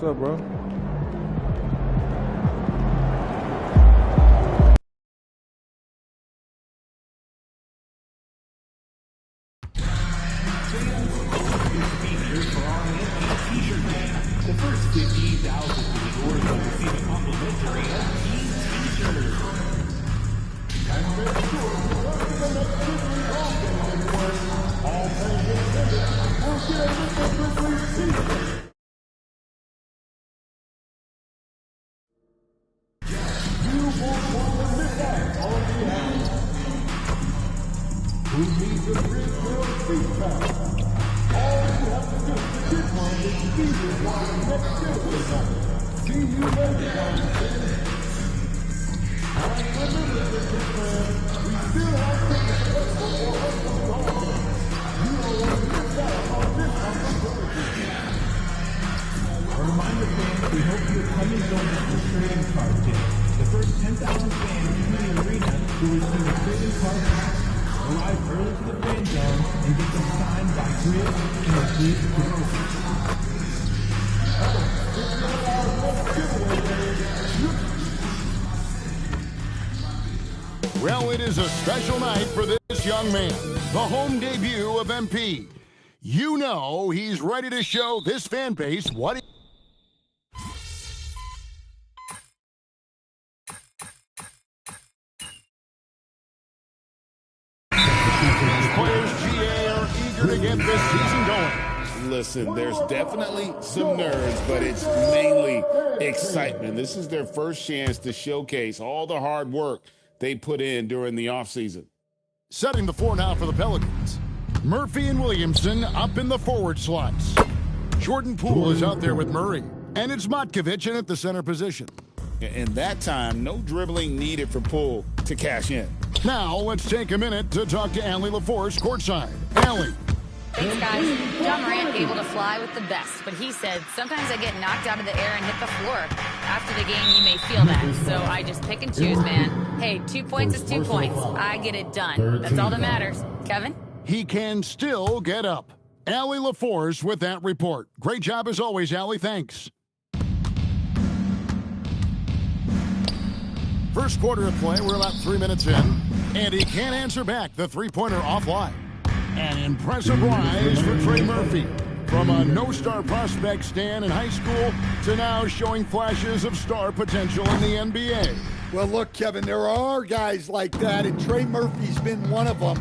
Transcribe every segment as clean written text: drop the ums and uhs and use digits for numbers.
What's up, bro? The first 15,000 viewers will receive a complimentary T-shirt. And make sure whoever the next Grizzlies home game is, all fans in attendance will get a Memphis Grizzlies T-shirt. You won't want to miss out on the action. Who needs a Grizz Seat Pass? All you have to do to get one is be here while the next giveaway happens. See you later, guys. And remember, Grizzlies fans, we still have tickets available for upcoming home games. You don't want to miss out on this opportunity. A reminder, fans, we hope you're coming join us for trading card day. The first 10,000 fans in the arena will receive a trading card pack. Arrive early to the fan zone and get them signed by Grizz and the Grizz Community. Well, it is a special night for this young man, the home debut of MP. You know he's ready to show this fan base what he... Players GA are eager to get this season going. Listen, there's definitely some nerves, but it's mainly excitement. This is their first chance to showcase all the hard work they put in during the offseason. Setting the floor now for the Pelicans. Murphy and Williamson up in the forward slots. Jordan Poole is out there with Murray. And it's Matkovic in at the center position. In that time, no dribbling needed for Poole to cash in. Now, let's take a minute to talk to Allie LaForce courtside. Allie. Thanks, guys. John Morant able to fly with the best, but he said, sometimes I get knocked out of the air and hit the floor. After the game, you may feel that, so I just pick and choose, man. Hey, 2 points is 2 points. I get it done. That's all that matters. Kevin? He can still get up. Allie LaForce with that report. Great job as always, Allie. Thanks. First quarter of play, we're about 3 minutes in, and he can't answer back the three-pointer offline. An impressive rise for Trey Murphy. From a no-star prospect stand in high school to now showing flashes of star potential in the NBA. Well, look, Kevin, there are guys like that, and Trey Murphy's been one of them.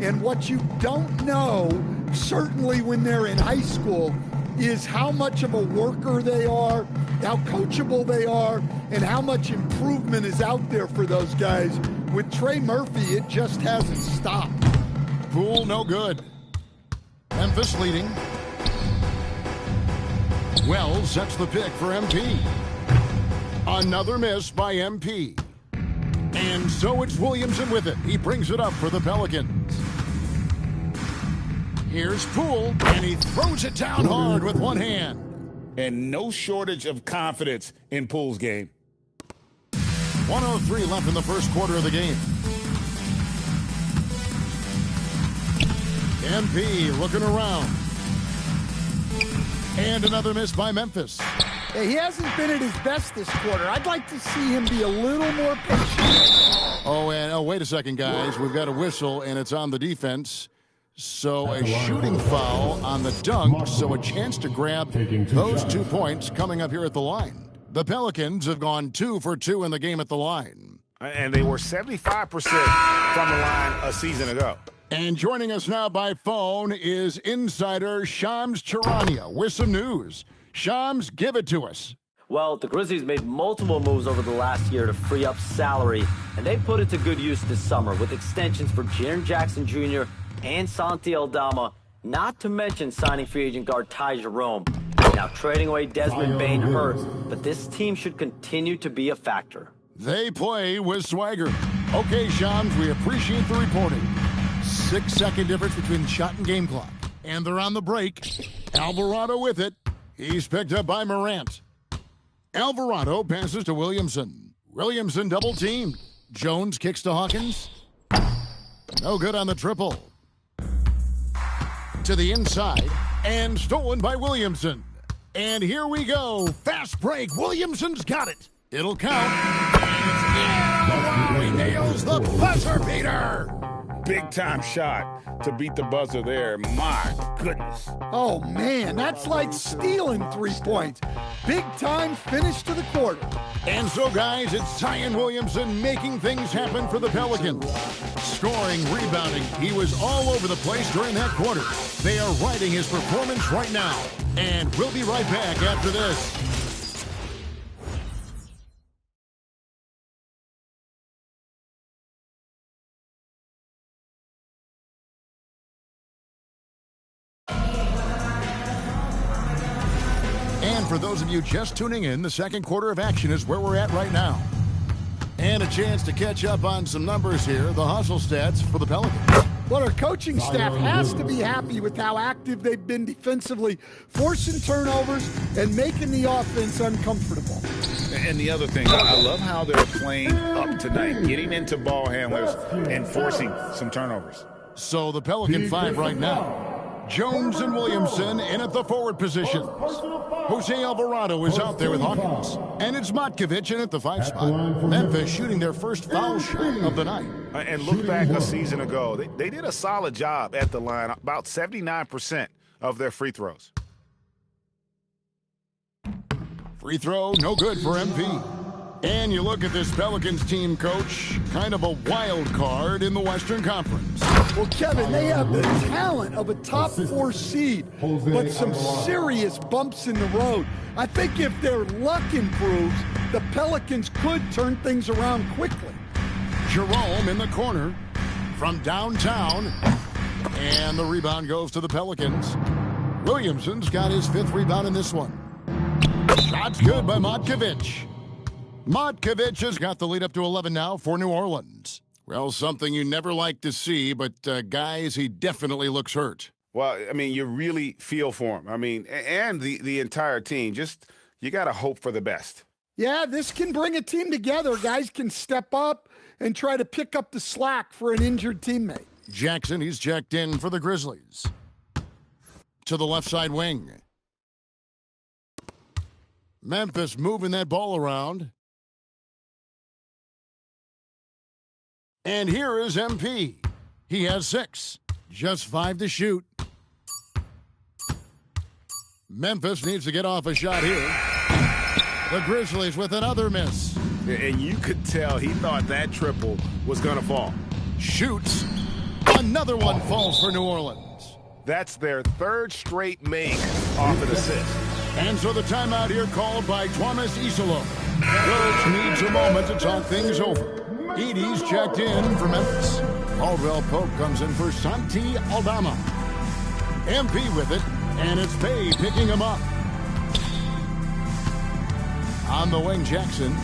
And what you don't know, certainly when they're in high school, is how much of a worker they are, how coachable they are, and how much improvement is out there for those guys. With Trey Murphy, it just hasn't stopped. Poole, no good. Memphis leading. Wells sets the pick for MP. Another miss by MP. And so it's Williamson with it. He brings it up for the Pelicans. Here's Poole, and he throws it down hard with one hand. And no shortage of confidence in Poole's game. 1:03 left in the first quarter of the game. MP looking around. And another miss by Memphis. Yeah, he hasn't been at his best this quarter. I'd like to see him be a little more patient. Oh, wait a second, guys. We've got a whistle, and it's on the defense. So a shooting foul on the dunk, so a chance to grab those 2 points coming up here at the line. The Pelicans have gone 2 for 2 in the game at the line. And they were 75% from the line a season ago. And joining us now by phone is insider Shams Charania with some news. Shams, give it to us. Well, the Grizzlies made multiple moves over the last year to free up salary, and they put it to good use this summer with extensions for Jaren Jackson Jr. and Santi Aldama, not to mention signing free agent guard Ty Jerome. Now, trading away Desmond Bane hurts, but this team should continue to be a factor. They play with swagger. Okay, Shams, we appreciate the reporting. 6-second difference between shot and game clock. And they're on the break. Alvarado with it. He's picked up by Morant. Alvarado passes to Williamson. Williamson double-teamed. Jones kicks to Hawkins. No good on the triple. To the inside. And stolen by Williamson. And here we go. Fast break. Williamson's got it. It'll count. And he nails the buzzer beater. Big time shot to beat the buzzer there. My goodness. Oh, man, that's like stealing 3 points. Big time finish to the quarter. And so, guys, it's Zion Williamson making things happen for the Pelicans. Scoring, rebounding, he was all over the place during that quarter. They are riding his performance right now. And we'll be right back after this. And for those of you just tuning in, the second quarter of action is where we're at right now. And a chance to catch up on some numbers here, the hustle stats for the Pelicans. Well, our coaching staff has to be happy with how active they've been defensively, forcing turnovers and making the offense uncomfortable. And the other thing, I love how they're playing up tonight, getting into ball handlers and forcing some turnovers. So the Pelican 5 right now. Jones and Williamson in at the forward positions. Jose Alvarado is out there with Hawkins. And it's Matkovic in at the 5 spot. Memphis shooting their first foul shot of the night. And look back a season ago. They did a solid job at the line, about 79% of their free throws. Free throw, no good for MP. And you look at this Pelicans team, Coach, kind of a wild card in the Western Conference. Well, Kevin, they have the talent of a top 4 seed, but some serious bumps in the road. I think if their luck improves, the Pelicans could turn things around quickly. Jerome in the corner from downtown, and the rebound goes to the Pelicans. Williamson's got his 5th rebound in this one. Shot's good by Matkovic. Matkovic has got the lead up to 11 now for New Orleans. Well, something you never like to see, but guys, he definitely looks hurt. Well, I mean, you really feel for him. I mean, and the entire team. Just, you got to hope for the best. Yeah, this can bring a team together. Guys can step up and try to pick up the slack for an injured teammate. Jackson, he's checked in for the Grizzlies. To the left side wing. Memphis moving that ball around. And here is MP. He has 6. Just 5 to shoot. Memphis needs to get off a shot here. The Grizzlies with another miss. And you could tell he thought that triple was going to fall. Shoots. Another one falls for New Orleans. That's their 3rd straight make off an assist. And so the timeout here called by Thomas Isolo. Coach needs a moment to talk things over. Edie's checked in for Memphis. Caldwell Pope comes in for Santi Aldama. MP with it, and it's Bay picking him up. On the wing, Jackson.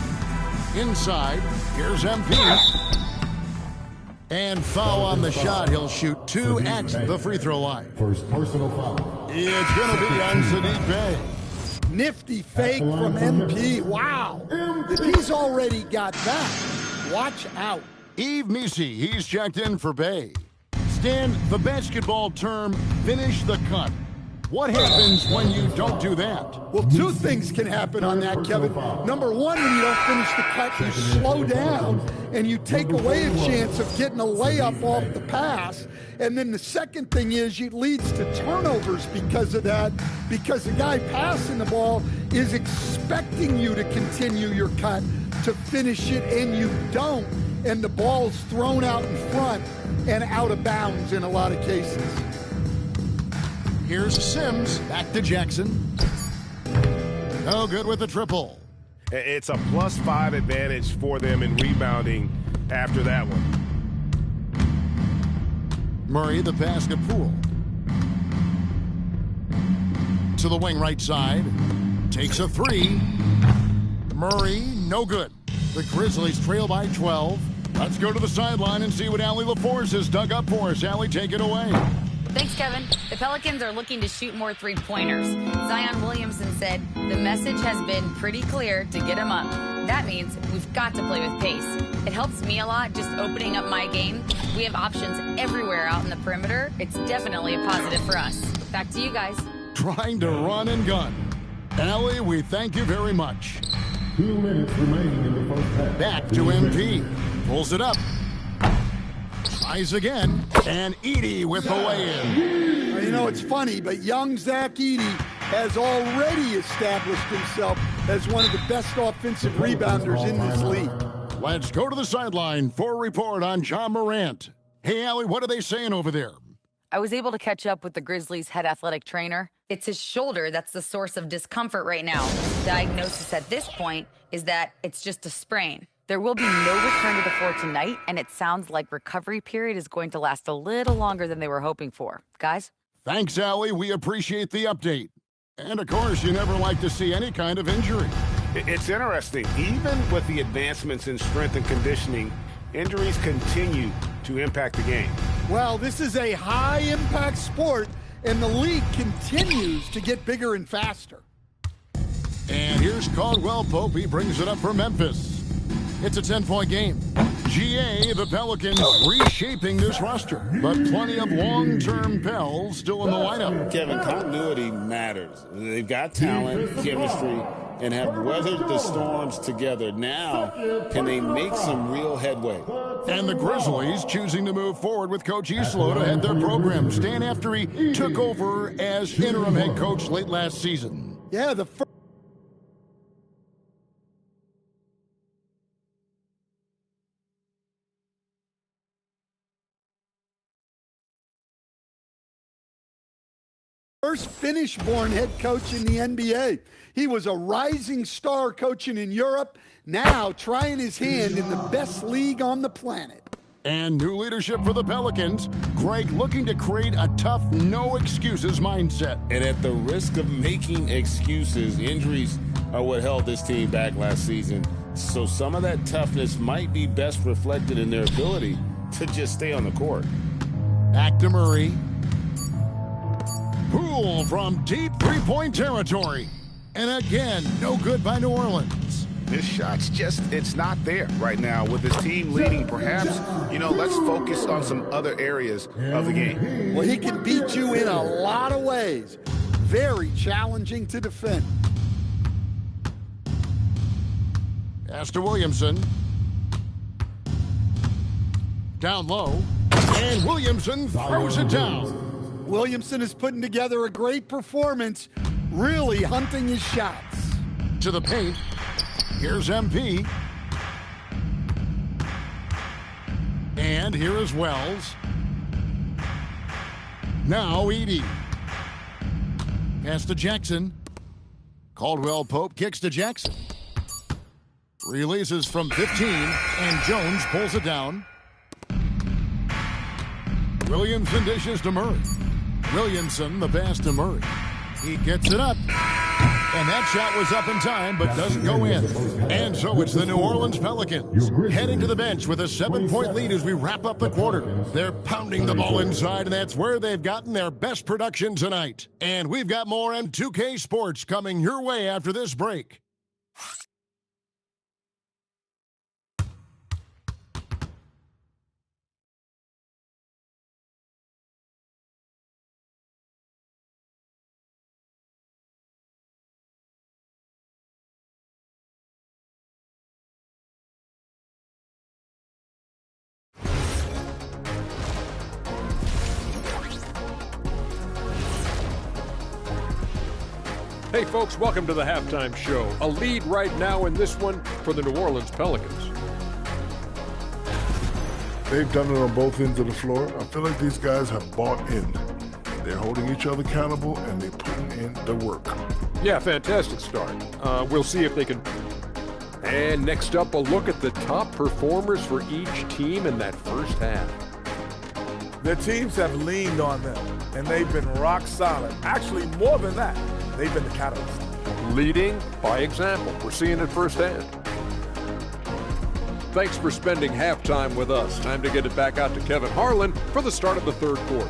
Inside, here's MP. And foul on the shot. He'll shoot 2 at the free throw line. First personal foul. It's going to be on Saddiq Bey. Nifty fake from MP. Wow. If he's already got that, watch out. Yves Missi, he's checked in for Bay. Stan, the basketball term, finish the cut. What happens when you don't do that? Well, 2 things can happen on that, Kevin. Number 1, when you don't finish the cut, you slow down and you take away a chance of getting a layup off the pass. And then the second thing is it leads to turnovers because of that, because the guy passing the ball is expecting you to continue your cut, to finish it, and you don't. And the ball's thrown out in front and out of bounds in a lot of cases. Here's Sims, back to Jackson. No good with the triple. It's a +5 advantage for them in rebounding after that one. Murray, the pass to Poole. To the wing right side. Takes a 3. Murray, no good. The Grizzlies trail by 12. Let's go to the sideline and see what Allie LaForce has dug up for us. Allie, take it away. Thanks, Kevin. The Pelicans are looking to shoot more 3-pointers. Zion Williamson said the message has been pretty clear to get him up. That means we've got to play with pace. It helps me a lot just opening up my game. We have options everywhere out in the perimeter. It's definitely a positive for us. Back to you guys. Trying to run and gun. Allie, we thank you very much. 2 minutes remaining in the first half. Back to MP. Pulls it up. Tries again. And Edey with the weigh-in. You know, it's funny, but young Zach Edey has already established himself as one of the best offensive rebounders in this league. Let's go to the sideline for a report on John Morant. Hey, Allie, what are they saying over there? I was able to catch up with the Grizzlies' head athletic trainer. It's his shoulder that's the source of discomfort right now. Diagnosis at this point is that it's just a sprain. There will be no return to the floor tonight, and it sounds like recovery period is going to last a little longer than they were hoping for. Guys? Thanks, Allie. We appreciate the update. And, of course, you never like to see any kind of injury. It's interesting. Even with the advancements in strength and conditioning, injuries continue to impact the game. Well, this is a high-impact sport, and the league continues to get bigger and faster. And here's Caldwell Pope. He brings it up for Memphis. It's a 10-point game. GA, the Pelicans, reshaping this roster, but plenty of long-term Pels still in the lineup. Kevin, continuity matters. They've got talent, chemistry, and have weathered the storms together. Now, can they make some real headway? And the Grizzlies choosing to move forward with Coach Islo to head their program, Stan, after he took over as interim head coach late last season. Yeah, the first Finnish-born head coach in the NBA. He was a rising star coaching in Europe, now trying his hand in the best league on the planet. And new leadership for the Pelicans. Greg looking to create a tough, no-excuses mindset. And at the risk of making excuses, injuries are what held this team back last season. So some of that toughness might be best reflected in their ability to just stay on the court. Back to Murray. Poole from deep three-point territory. And again, no good by New Orleans. This shot's just, it's not there right now. With his team leading, perhaps, let's focus on some other areas of the game. Well, he can beat you in a lot of ways. Very challenging to defend. Pass to Williamson. Down low. And Williamson throws it down. Williamson is putting together a great performance, really hunting his shots. To the paint. Here's MP. And here is Wells. Now Edey. Pass to Jackson. Caldwell Pope kicks to Jackson. Releases from 15, and Jones pulls it down. Williamson dishes to Murray. Williamson, the pass to Murray. He gets it up. And that shot was up in time, but doesn't go in. And so it's the New Orleans Pelicans heading to the bench with a 7-point lead as we wrap up the quarter. They're pounding the ball inside, and that's where they've gotten their best production tonight. And we've got more M2K Sports coming your way after this break. Hey folks, welcome to the halftime show. A lead right now in this one for the New Orleans Pelicans. They've done it on both ends of the floor. I feel like these guys have bought in. They're holding each other accountable, and they're putting in the work. Yeah, fantastic start. We'll see if they can. And next up, a look at the top performers for each team in that first half. Their teams have leaned on them, and they've been rock solid. Actually, more than that, they've been the catalyst. Leading by example. We're seeing it firsthand. Thanks for spending halftime with us. Time to get it back out to Kevin Harlan for the start of the third quarter.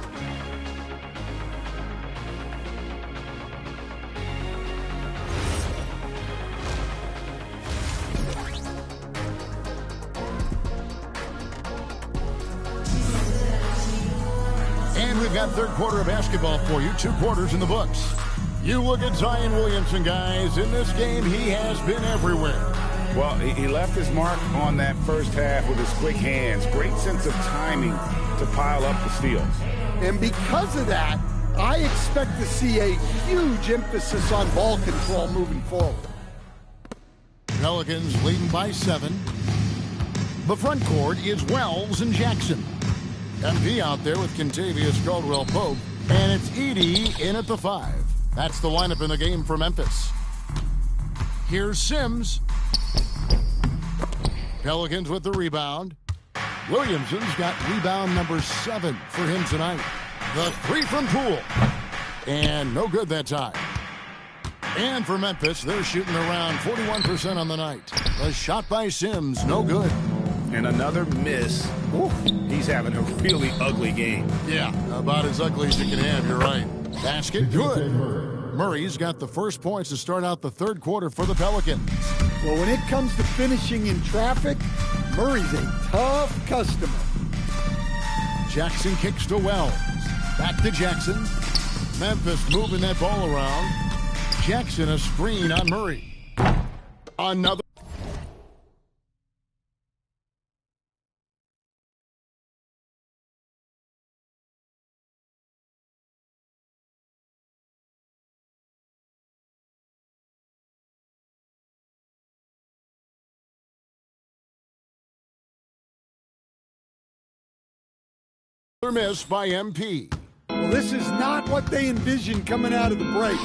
And we've got third quarter of basketball for you. 2 quarters in the books. You look at Zion Williamson, guys. In this game, he has been everywhere. Well, he left his mark on that first half with his quick hands. Great sense of timing to pile up the steals. And because of that, I expect to see a huge emphasis on ball control moving forward. Pelicans leading by 7. The front court is Wells and Jackson. MP out there with Kentavious Caldwell-Pope. And it's Edey in at the 5. That's the lineup in the game for Memphis. Here's Sims. Pelicans with the rebound. Williamson's got rebound number 7 for him tonight. The 3 from Poole. And no good that time. And for Memphis, they're shooting around 41% on the night. A shot by Sims, no good. And another miss. Oof, he's having a really ugly game. Yeah, about as ugly as you can have, you're right. Basket, good. Murray's got the first points to start out the third quarter for the Pelicans. Well, when it comes to finishing in traffic, Murray's a tough customer. Jackson kicks to Wells. Back to Jackson. Memphis moving that ball around. Jackson a screen on Murray. Another. Miss by MP. Well, this is not what they envisioned coming out of the break,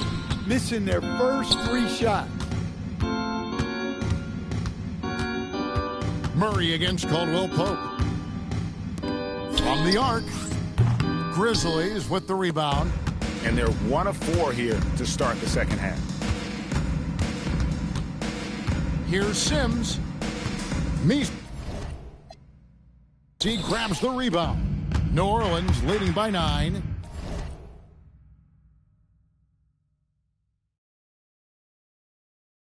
missing their first 3 shots. Murray against Caldwell-Pope. From the arc, Grizzlies with the rebound. And they're 1 of 4 here to start the second half. Here's Sims. He grabs the rebound. New Orleans leading by 9.